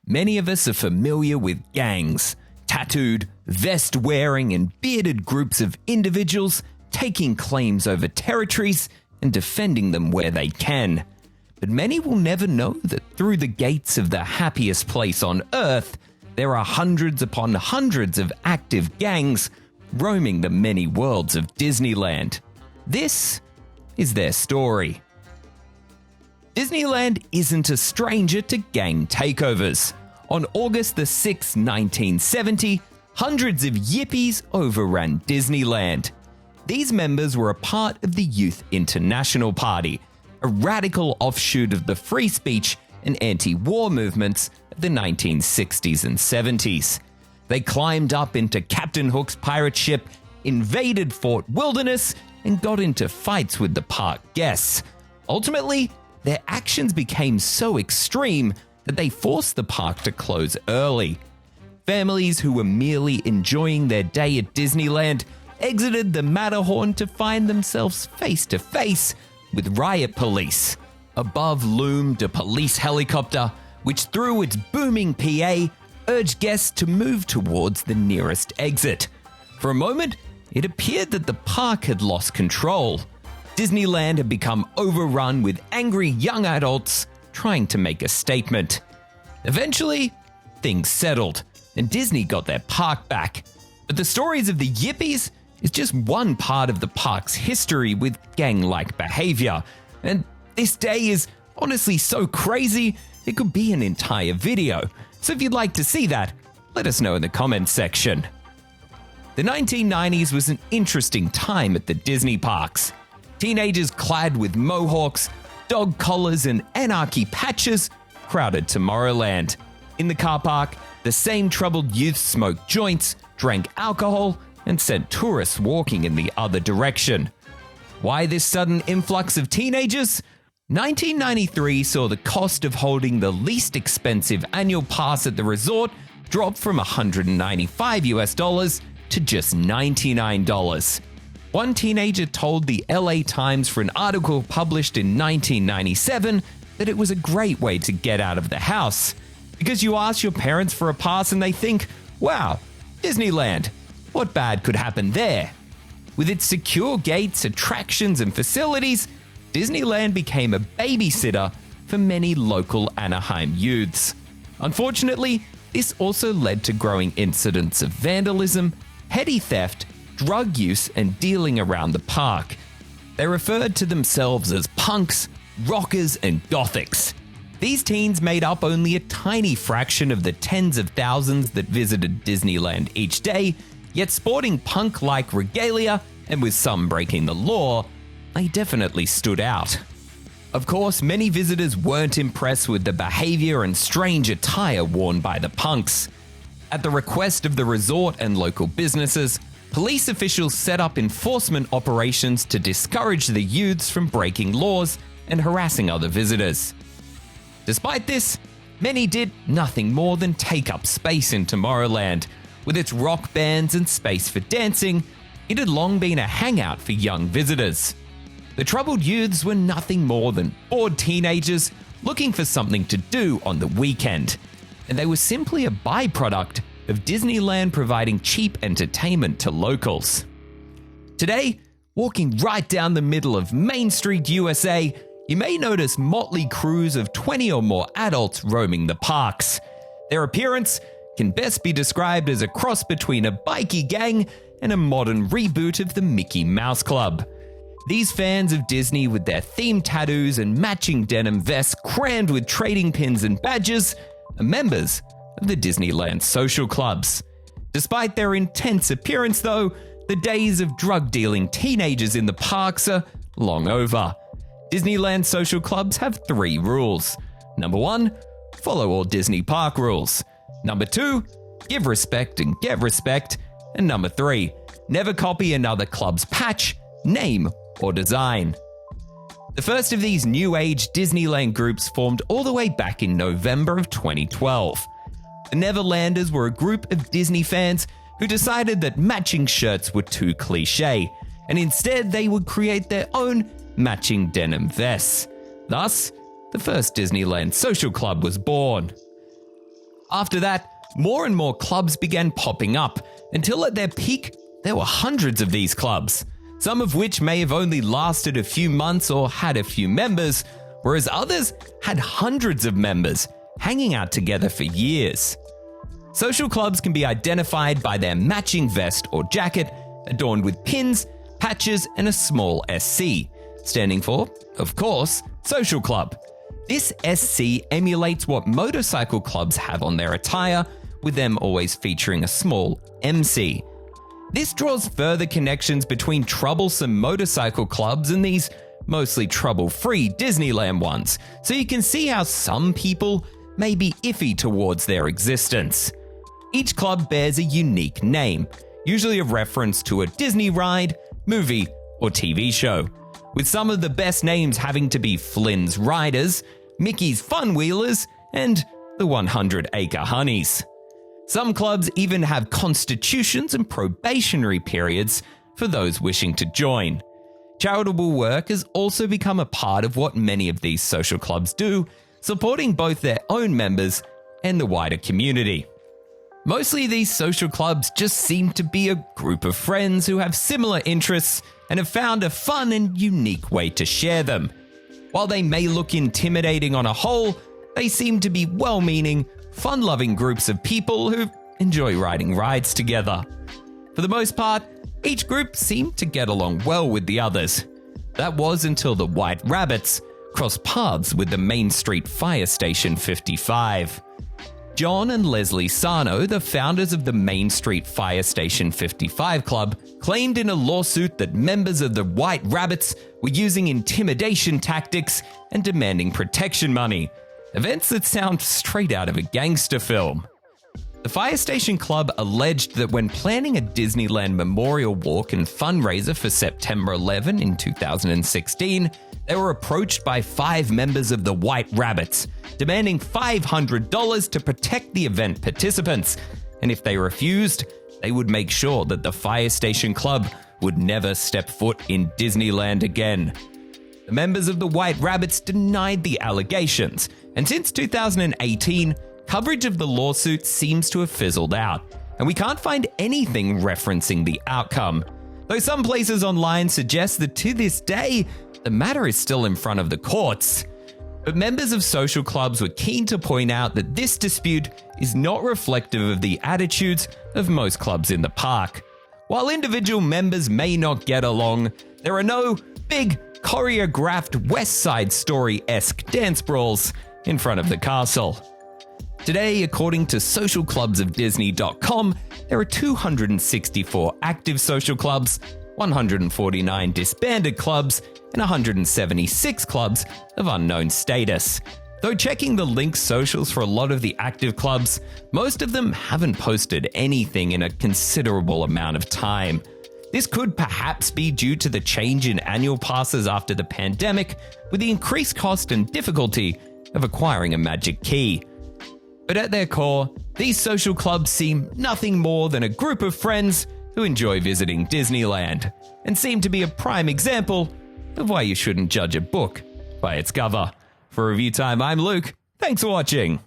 Many of us are familiar with gangs, tattooed, vest-wearing and bearded groups of individuals taking claims over territories and defending them where they can. But many will never know that through the gates of the happiest place on earth, there are hundreds upon hundreds of active gangs roaming the many worlds of Disneyland. This is their story. Disneyland isn't a stranger to gang takeovers. On August the 6th, 1970, hundreds of yippies overran Disneyland. These members were a part of the Youth International Party, a radical offshoot of the free speech and anti-war movements of the 1960s and 70s. They climbed up into Captain Hook's pirate ship, invaded Fort Wilderness, and got into fights with the park guests. Ultimately, their actions became so extreme that they forced the park to close early. Families who were merely enjoying their day at Disneyland exited the Matterhorn to find themselves face to face with riot police. Above loomed a police helicopter, which through its booming PA urged guests to move towards the nearest exit. For a moment, it appeared that the park had lost control. Disneyland had become overrun with angry young adults trying to make a statement. Eventually, things settled, and Disney got their park back. But the stories of the yippies is just one part of the park's history with gang-like behavior. And this day is honestly so crazy, it could be an entire video. So if you'd like to see that, let us know in the comments section. The 1990s was an interesting time at the Disney parks. Teenagers clad with mohawks, dog collars, and anarchy patches crowded Tomorrowland. In the car park, the same troubled youth smoked joints, drank alcohol, and sent tourists walking in the other direction. Why this sudden influx of teenagers? 1993 saw the cost of holding the least expensive annual pass at the resort drop from $195 to just $99. One teenager told the LA Times for an article published in 1997 that it was a great way to get out of the house. Because you ask your parents for a pass and they think, wow, Disneyland, what bad could happen there? With its secure gates, attractions, and facilities, Disneyland became a babysitter for many local Anaheim youths. Unfortunately, this also led to growing incidents of vandalism, petty theft, drug use, and dealing around the park. They referred to themselves as punks, rockers, and gothics. These teens made up only a tiny fraction of the tens of thousands that visited Disneyland each day, yet sporting punk-like regalia, and with some breaking the law, they definitely stood out. Of course, many visitors weren't impressed with the behavior and strange attire worn by the punks. At the request of the resort and local businesses, police officials set up enforcement operations to discourage the youths from breaking laws and harassing other visitors. Despite this, many did nothing more than take up space in Tomorrowland. With its rock bands and space for dancing, it had long been a hangout for young visitors. The troubled youths were nothing more than bored teenagers looking for something to do on the weekend, and they were simply a byproduct of Disneyland providing cheap entertainment to locals. Today, walking right down the middle of Main Street, USA, you may notice motley crews of 20 or more adults roaming the parks. Their appearance can best be described as a cross between a bikie gang and a modern reboot of the Mickey Mouse Club. These fans of Disney with their themed tattoos and matching denim vests crammed with trading pins and badges are members of the Disneyland Social clubs. Despite their intense appearance though, the days of drug-dealing teenagers in the parks are long over. Disneyland Social clubs have 3 rules. Number 1, follow all Disney park rules. Number 2, give respect and get respect. And number 3, never copy another club's patch, name, or design. The first of these new age Disneyland groups formed all the way back in November of 2012. The Neverlanders were a group of Disney fans who decided that matching shirts were too cliche, and instead they would create their own matching denim vests. Thus, the first Disneyland Social Club was born. After that, more and more clubs began popping up, until at their peak, there were hundreds of these clubs, some of which may have only lasted a few months or had a few members, whereas others had hundreds of members, hanging out together for years. Social clubs can be identified by their matching vest or jacket, adorned with pins, patches, and a small SC, standing for, of course, Social Club. This SC emulates what motorcycle clubs have on their attire, with them always featuring a small MC. This draws further connections between troublesome motorcycle clubs and these mostly trouble-free Disneyland ones, so you can see how some people may be iffy towards their existence. Each club bears a unique name, usually a reference to a Disney ride, movie, or TV show, with some of the best names having to be Flynn's Riders, Mickey's Fun Wheelers, and the 100-Acre Honeys. Some clubs even have constitutions and probationary periods for those wishing to join. Charitable work has also become a part of what many of these social clubs do, supporting both their own members and the wider community. Mostly these social clubs just seem to be a group of friends who have similar interests and have found a fun and unique way to share them. While they may look intimidating on a whole, they seem to be well-meaning, fun-loving groups of people who enjoy riding rides together. For the most part, each group seemed to get along well with the others. That was until the White Rabbits crossed paths with the Main Street Fire Station 55. John and Leslie Sarno, the founders of the Main Street Fire Station 55 Club, claimed in a lawsuit that members of the White Rabbits were using intimidation tactics and demanding protection money, events that sound straight out of a gangster film. The Fire Station Club alleged that when planning a Disneyland Memorial Walk and fundraiser for September 11 in 2016, they were approached by 5 members of the White Rabbits, demanding $500 to protect the event participants, and if they refused, they would make sure that the Fire Station Club would never step foot in Disneyland again. The members of the White Rabbits denied the allegations, and since 2018, coverage of the lawsuit seems to have fizzled out, and we can't find anything referencing the outcome, though some places online suggest that to this day, the matter is still in front of the courts. But members of social clubs were keen to point out that this dispute is not reflective of the attitudes of most clubs in the park. While individual members may not get along, there are no big, choreographed West Side Story-esque dance brawls in front of the castle. Today, according to socialclubsofdisney.com, there are 264 active social clubs, 149 disbanded clubs, and 176 clubs of unknown status. Though checking the linked socials for a lot of the active clubs, most of them haven't posted anything in a considerable amount of time. This could perhaps be due to the change in annual passes after the pandemic, with the increased cost and difficulty of acquiring a magic key. But at their core, these social clubs seem nothing more than a group of friends who enjoy visiting Disneyland, and seem to be a prime example of why you shouldn't judge a book by its cover. For Review Time, I'm Luke. Thanks for watching.